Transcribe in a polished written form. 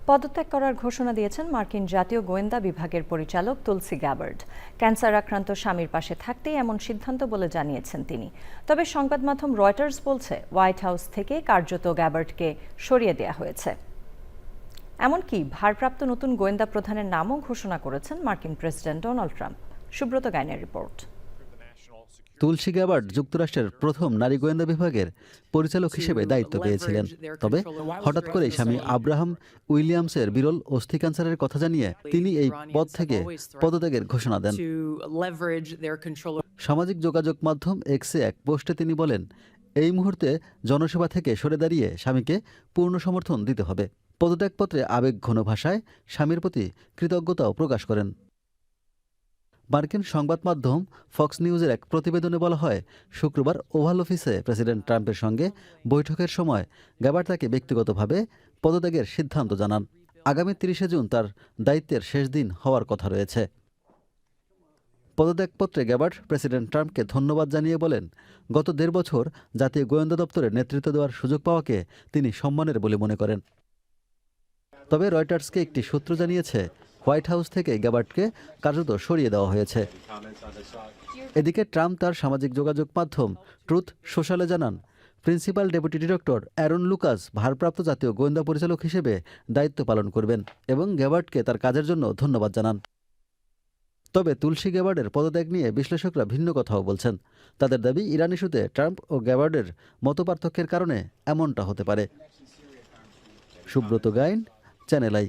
পদত্যাগ করার ঘোষণা দিয়েছেন মার্কিন জাতীয় গোয়েন্দা বিভাগের পরিচালক তুলসি গ্যাবার্ড। ক্যান্সার আক্রান্ত স্বামীর পাশে থাকতেই এমন সিদ্ধান্ত বলে জানিয়েছেন তিনি। তবে সংবাদ মাধ্যম রয়টার্স বলছে, হোয়াইট হাউস থেকে কার্যত গ্যাবার্ডকে সরিয়ে দেওয়া হয়েছে। এমনকি ভারপ্রাপ্ত নতুন গোয়েন্দা প্রধানের নামও ঘোষণা করেছেন মার্কিন প্রেসিডেন্ট ডোনাল্ড ট্রাম্প। সুব্রত গাইনের রিপোর্ট। তুলসি গ্যাবার্ড যুক্তরাষ্ট্রের প্রথম নারী গোয়েন্দা বিভাগের পরিচালক হিসেবে দায়িত্ব পেয়েছিলেন। তবে হঠাৎ করেই স্বামী আব্রাহাম উইলিয়ামসের বিরল অস্থি ক্যান্সারের কথা জানিয়ে তিনি এই পদ থেকে পদত্যাগের ঘোষণা দেন। সামাজিক যোগাযোগ মাধ্যম এক্সে এক পোস্টে তিনি বলেন, এই মুহূর্তে জনসেবা থেকে সরে দাঁড়িয়ে স্বামীকে পূর্ণ সমর্থন দিতে হবে। পদত্যাগপত্রে আবেগঘন ভাষায় স্বামীর প্রতি কৃতজ্ঞতাও প্রকাশ করেন। মার্কিন সংবাদ মাধ্যম ফক্স নিউজের এক প্রতিবেদনে বলা হয়, শুক্রবার ওভাল অফিসে প্রেসিডেন্ট ট্রাম্পের সঙ্গে বৈঠকের সময় গ্যাবার্ড তাকে ব্যক্তিগতভাবে পদত্যাগের সিদ্ধান্ত জানান। আগামী ৩০শে জুন তার দায়িত্বের শেষ দিন হওয়ার কথা রয়েছে। পদত্যাগপত্রে গ্যাবার্ড প্রেসিডেন্ট ট্রাম্পকে ধন্যবাদ জানিয়ে বলেন, গত ১.৫ বছর জাতীয় গোয়েন্দা দপ্তরের নেতৃত্ব দেওয়ার সুযোগ পাওয়াকে তিনি সম্মানের বলে মনে করেন। তবে রয়টার্সকে একটি সূত্র জানিয়েছে, হোয়াইট হাউস থেকে গ্যাবার্ডকে কার্যত সরিয়ে দেওয়া হয়েছে। এদিকে ট্রাম্প তার সামাজিক যোগাযোগ মাধ্যম ট্রুথ সোশ্যালে জানান, principal deputy director Aaron Lucas ভারপ্রাপ্ত জাতীয় গোয়েন্দা পরিচালক হিসেবে দায়িত্ব পালন করবেন এবং গ্যাবার্ডকে তার কাজের জন্য ধন্যবাদ জানান। তবে তুলসি গ্যাবার্ডের পদত্যাগ নিয়ে বিশ্লেষকরা ভিন্ন কথাও বলছেন। তাদের দাবি, ইরান ইস্যুতে ট্রাম্প ও গ্যাবার্ডের মতপার্থক্যের কারণে এমনটা হতে পারে। Subrata Gain, Channel I.